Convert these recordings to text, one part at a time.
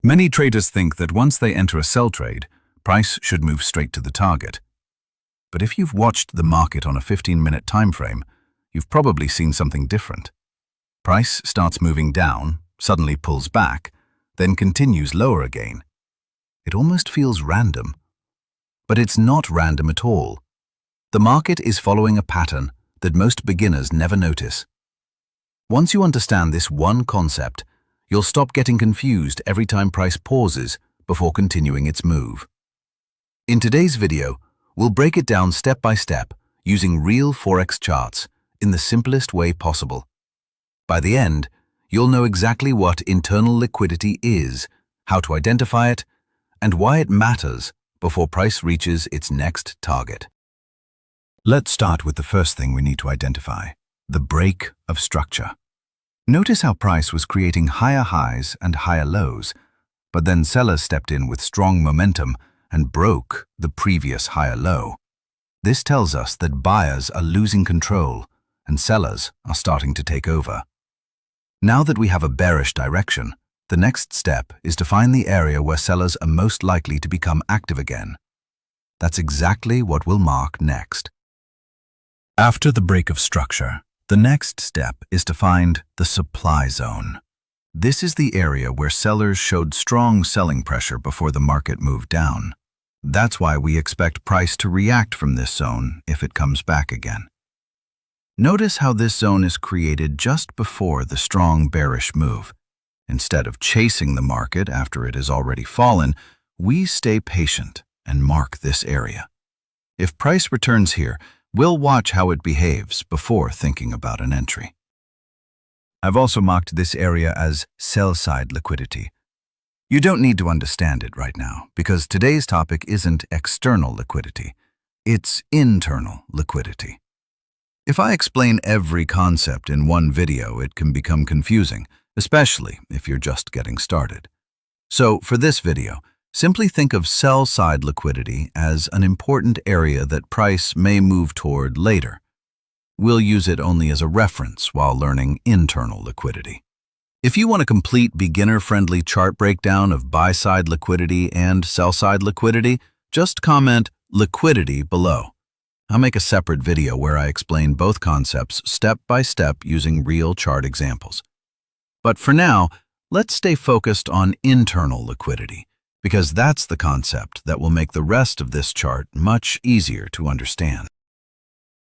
Many traders think that once they enter a sell trade, price should move straight to the target. But if you've watched the market on a 15-minute time frame, you've probably seen something different. Price starts moving down, suddenly pulls back, then continues lower again. It almost feels random. But it's not random at all. The market is following a pattern that most beginners never notice. Once you understand this one concept, you'll stop getting confused every time price pauses before continuing its move. In today's video, we'll break it down step by step using real Forex charts in the simplest way possible. By the end, you'll know exactly what internal liquidity is, how to identify it, and why it matters before price reaches its next target. Let's start with the first thing we need to identify, the break of structure. Notice how price was creating higher highs and higher lows, but then sellers stepped in with strong momentum and broke the previous higher low. This tells us that buyers are losing control and sellers are starting to take over. Now that we have a bearish direction, the next step is to find the area where sellers are most likely to become active again. That's exactly what we'll mark next. After the break of structure, the next step is to find the supply zone. This is the area where sellers showed strong selling pressure before the market moved down. That's why we expect price to react from this zone if it comes back again. Notice how this zone is created just before the strong bearish move. Instead of chasing the market after it has already fallen, we stay patient and mark this area. If price returns here, we'll watch how it behaves before thinking about an entry. I've also marked this area as sell-side liquidity. You don't need to understand it right now, because today's topic isn't external liquidity, it's internal liquidity. If I explain every concept in one video, it can become confusing, especially if you're just getting started. So for this video, simply think of sell-side liquidity as an important area that price may move toward later. We'll use it only as a reference while learning internal liquidity. If you want a complete beginner-friendly chart breakdown of buy-side liquidity and sell-side liquidity, just comment liquidity below. I'll make a separate video where I explain both concepts step by step using real chart examples. But for now, let's stay focused on internal liquidity, because that's the concept that will make the rest of this chart much easier to understand.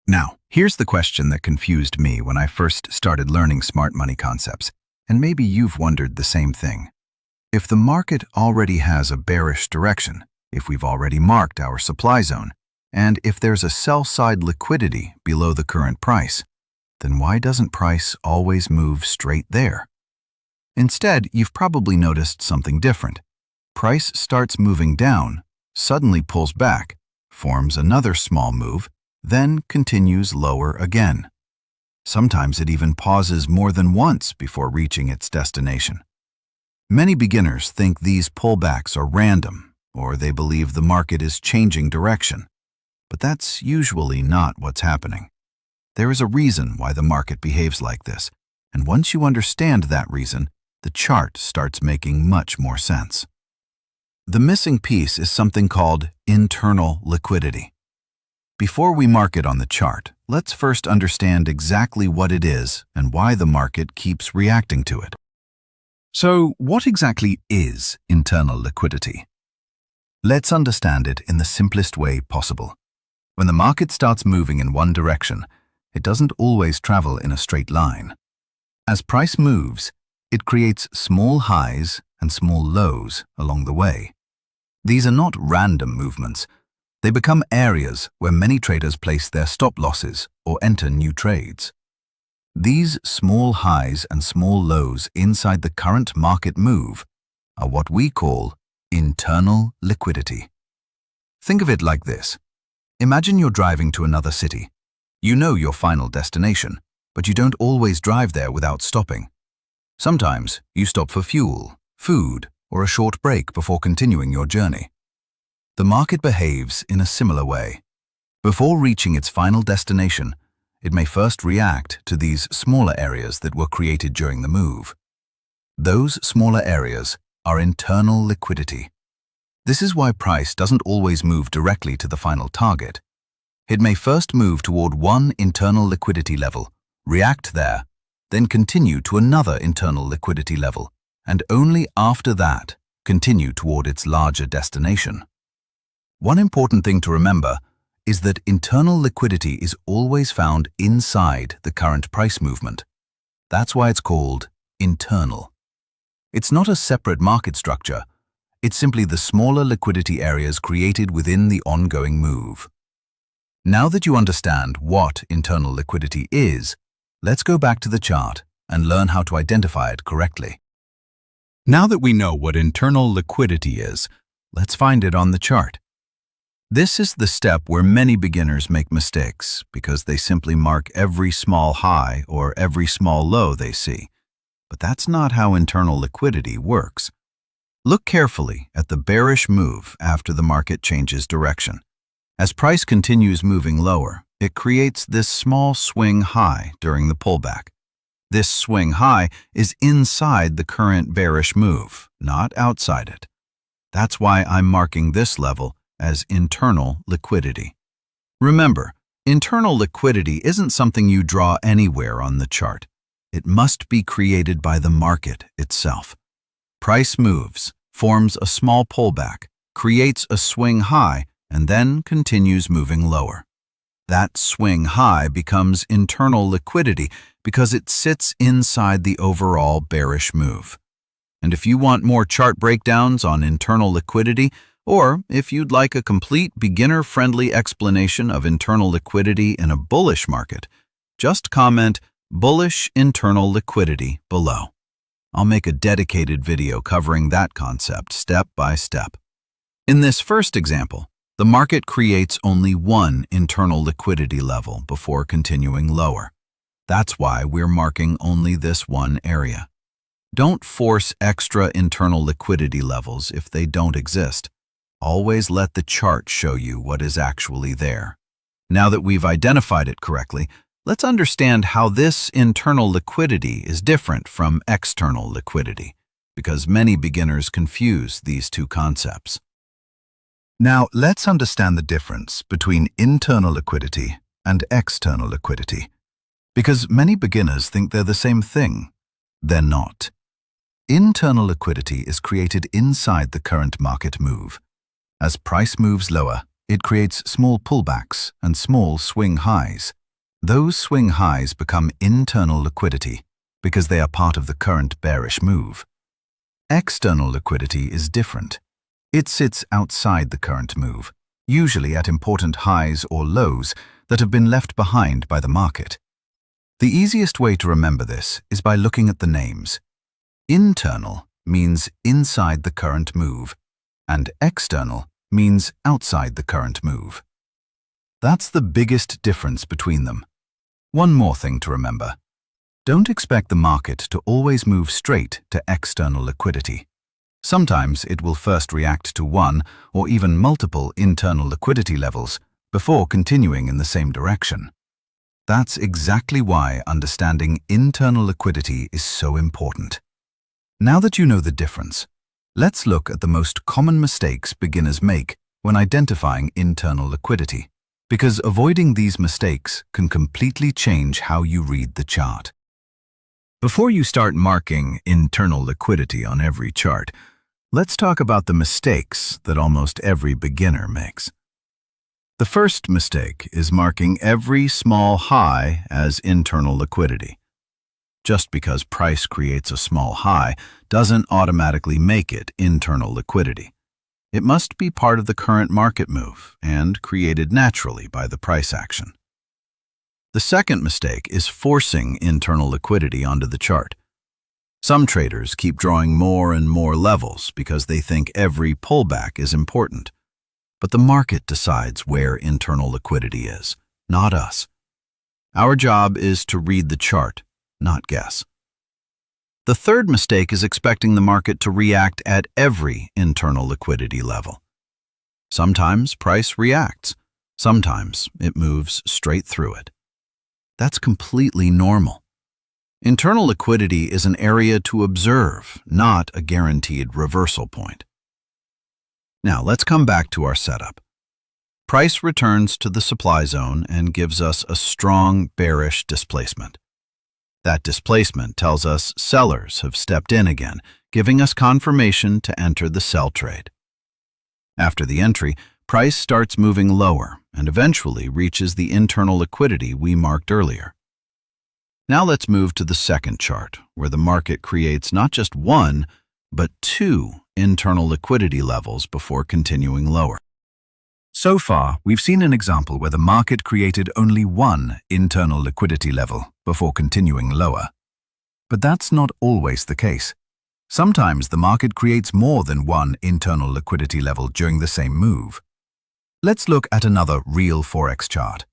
Now, here's the question that confused me when I first started learning smart money concepts, and maybe you've wondered the same thing. If the market already has a bearish direction, if we've already marked our supply zone, and if there's a sell-side liquidity below the current price, then why doesn't price always move straight there? Instead, you've probably noticed something different. Price starts moving down, suddenly pulls back, forms another small move, then continues lower again. Sometimes it even pauses more than once before reaching its destination. Many beginners think these pullbacks are random, or they believe the market is changing direction. But that's usually not what's happening. There is a reason why the market behaves like this, and once you understand that reason, the chart starts making much more sense. The missing piece is something called internal liquidity. Before we mark it on the chart, let's first understand exactly what it is and why the market keeps reacting to it. So, what exactly is internal liquidity? Let's understand it in the simplest way possible. When the market starts moving in one direction, it doesn't always travel in a straight line. As price moves, it creates small highs and small lows along the way. These are not random movements. They become areas where many traders place their stop losses or enter new trades. These small highs and small lows inside the current market move are what we call internal liquidity. Think of it like this. Imagine you're driving to another city. You know your final destination, but you don't always drive there without stopping. Sometimes you stop for fuel, food, or a short break before continuing your journey. The market behaves in a similar way. Before reaching its final destination, it may first react to these smaller areas that were created during the move. Those smaller areas our internal liquidity. This is why price doesn't always move directly to the final target. It may first move toward one internal liquidity level, react there, then continue to another internal liquidity level, and only after that continue toward its larger destination. One important thing to remember is that internal liquidity is always found inside the current price movement. That's why it's called internal. It's not a separate market structure. It's simply the smaller liquidity areas created within the ongoing move. Now that you understand what internal liquidity is, let's go back to the chart and learn how to identify it correctly. Now that we know what internal liquidity is, let's find it on the chart. This is the step where many beginners make mistakes because they simply mark every small high or every small low they see. But that's not how internal liquidity works. Look carefully at the bearish move after the market changes direction. As price continues moving lower, it creates this small swing high during the pullback. This swing high is inside the current bearish move, not outside it. That's why I'm marking this level as internal liquidity. Remember, internal liquidity isn't something you draw anywhere on the chart. It must be created by the market itself. Price moves, forms a small pullback, creates a swing high, and then continues moving lower. That swing high becomes internal liquidity because it sits inside the overall bearish move. And if you want more chart breakdowns on internal liquidity, or if you'd like a complete beginner-friendly explanation of internal liquidity in a bullish market, just comment "bullish internal liquidity" below. I'll make a dedicated video covering that concept step by step. In this first example, the market creates only one internal liquidity level before continuing lower. That's why we're marking only this one area. Don't force extra internal liquidity levels if they don't exist. Always let the chart show you what is actually there. Now that we've identified it correctly, let's understand how this internal liquidity is different from external liquidity, because many beginners confuse these two concepts. Now, let's understand the difference between internal liquidity and external liquidity, because many beginners think they're the same thing. They're not. Internal liquidity is created inside the current market move. As price moves lower, it creates small pullbacks and small swing highs. Those swing highs become internal liquidity because they are part of the current bearish move. External liquidity is different. It sits outside the current move, usually at important highs or lows that have been left behind by the market. The easiest way to remember this is by looking at the names. Internal means inside the current move, and external means outside the current move. That's the biggest difference between them. One more thing to remember. Don't expect the market to always move straight to external liquidity. Sometimes it will first react to one or even multiple internal liquidity levels before continuing in the same direction. That's exactly why understanding internal liquidity is so important. Now that you know the difference, let's look at the most common mistakes beginners make when identifying internal liquidity, because avoiding these mistakes can completely change how you read the chart. Before you start marking internal liquidity on every chart, let's talk about the mistakes that almost every beginner makes. The first mistake is marking every small high as internal liquidity. Just because price creates a small high doesn't automatically make it internal liquidity. It must be part of the current market move and created naturally by the price action. The second mistake is forcing internal liquidity onto the chart. Some traders keep drawing more and more levels because they think every pullback is important. But the market decides where internal liquidity is, not us. Our job is to read the chart, not guess. The third mistake is expecting the market to react at every internal liquidity level. Sometimes price reacts, sometimes it moves straight through it. That's completely normal. Internal liquidity is an area to observe, not a guaranteed reversal point. Now let's come back to our setup. Price returns to the supply zone and gives us a strong bearish displacement. That displacement tells us sellers have stepped in again, giving us confirmation to enter the sell trade. After the entry, price starts moving lower and eventually reaches the internal liquidity we marked earlier. Now let's move to the second chart, where the market creates not just one, but two internal liquidity levels before continuing lower. So far, we've seen an example where the market created only one internal liquidity level before continuing lower. But that's not always the case. Sometimes the market creates more than one internal liquidity level during the same move. Let's look at another real Forex chart.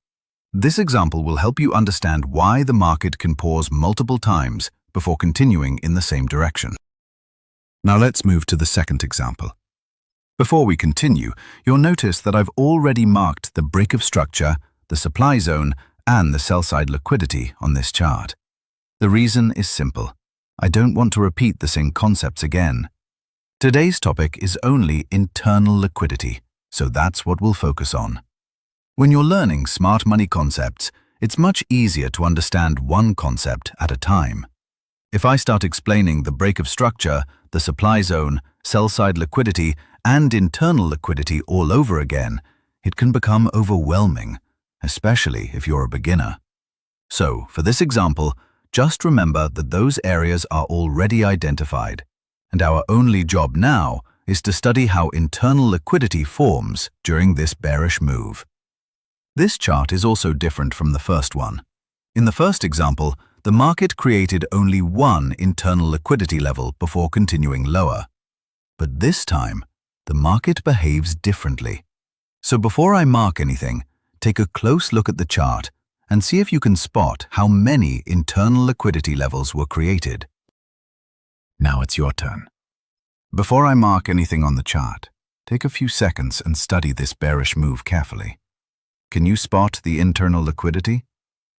This example will help you understand why the market can pause multiple times before continuing in the same direction. Now let's move to the second example. Before we continue, you'll notice that I've already marked the break of structure, the supply zone, and the sell-side liquidity on this chart. The reason is simple. I don't want to repeat the same concepts again. Today's topic is only internal liquidity, so that's what we'll focus on. When you're learning smart money concepts, it's much easier to understand one concept at a time. If I start explaining the break of structure, the supply zone, sell-side liquidity, and internal liquidity all over again, it can become overwhelming, especially if you're a beginner. So, for this example, just remember that those areas are already identified, and our only job now is to study how internal liquidity forms during this bearish move. This chart is also different from the first one. In the first example, the market created only one internal liquidity level before continuing lower. But this time, the market behaves differently. So before I mark anything, take a close look at the chart and see if you can spot how many internal liquidity levels were created. Now it's your turn. Before I mark anything on the chart, take a few seconds and study this bearish move carefully. Can you spot the internal liquidity?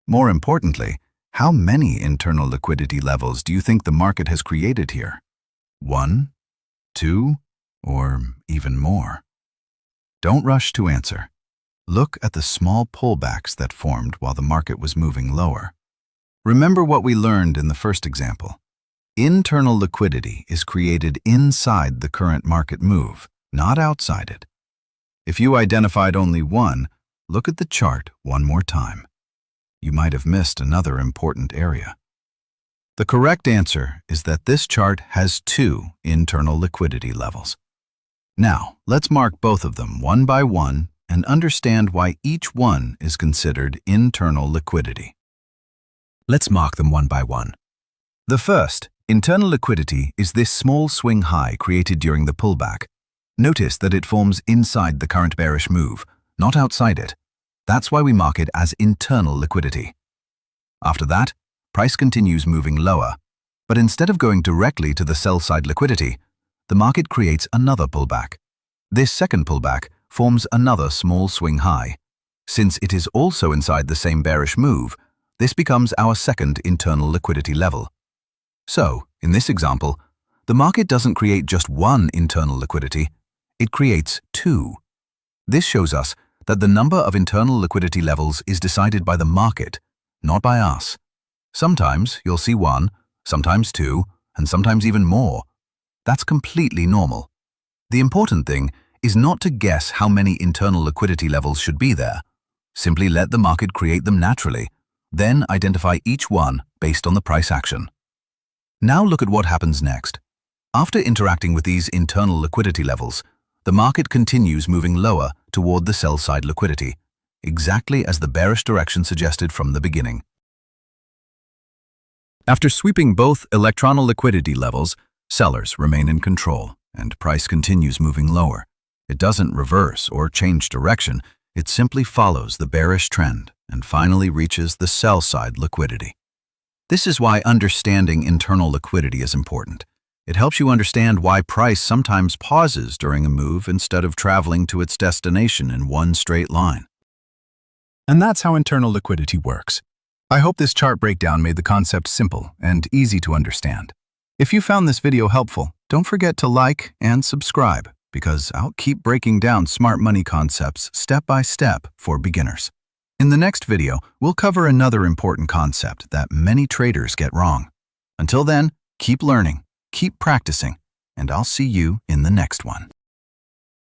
More importantly, how many internal liquidity levels do you think the market has created here? 1, 2, or even more? Don't rush to answer. Look at the small pullbacks that formed while the market was moving lower. Remember what we learned in the first example. Internal liquidity is created inside the current market move, not outside it. If you identified only one, look at the chart one more time. You might have missed another important area. The correct answer is that this chart has two internal liquidity levels. Now, let's mark both of them one by one and understand why each one is considered internal liquidity. Let's mark them one by one. The first, internal liquidity, is this small swing high created during the pullback. Notice that it forms inside the current bearish move, not outside it. That's why we mark it as internal liquidity. After that, price continues moving lower, but instead of going directly to the sell-side liquidity, the market creates another pullback. This second pullback forms another small swing high. Since it is also inside the same bearish move, this becomes our second internal liquidity level. So, in this example, the market doesn't create just one internal liquidity, it creates two. This shows us that the number of internal liquidity levels is decided by the market, not by us. Sometimes you'll see one, sometimes two, and sometimes even more. That's completely normal. The important thing is not to guess how many internal liquidity levels should be there. Simply let the market create them naturally, then identify each one based on the price action. Now look at what happens next. After interacting with these internal liquidity levels, the market continues moving lower toward the sell-side liquidity, exactly as the bearish direction suggested from the beginning. After sweeping both electronal liquidity levels, sellers remain in control, and price continues moving lower. It doesn't reverse or change direction, it simply follows the bearish trend and finally reaches the sell-side liquidity. This is why understanding internal liquidity is important. It helps you understand why price sometimes pauses during a move instead of traveling to its destination in one straight line. And that's how internal liquidity works. I hope this chart breakdown made the concept simple and easy to understand. If you found this video helpful, don't forget to like and subscribe, because I'll keep breaking down smart money concepts step by step for beginners. In the next video, we'll cover another important concept that many traders get wrong. Until then, keep learning, keep practicing, and I'll see you in the next one.